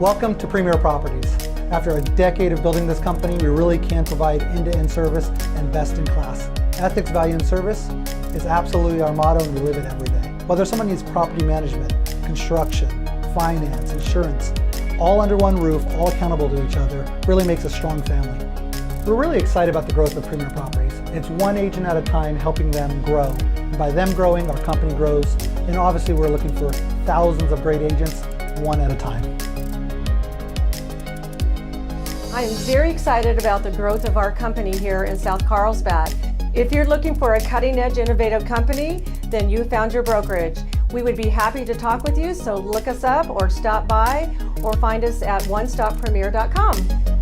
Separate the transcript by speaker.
Speaker 1: Welcome to Premier Properties. After a decade of building this company, we really can provide end-to-end service and best in class. Ethics, value, and service is absolutely our motto, and we live it every day. Whether someone needs property management, construction, finance, insurance, all under one roof, all accountable to each other, really makes a strong family. We're really excited about the growth of Premier Properties. It's one agent at a time helping them grow. And by them growing, our company grows. And obviously we're looking for thousands of great agents, one at a time.
Speaker 2: I am very excited about the growth of our company here in South Carlsbad. If you're looking for a cutting-edge, innovative company, then you found your brokerage. We would be happy to talk with you, so look us up or stop by or find us at onestoppremier.com.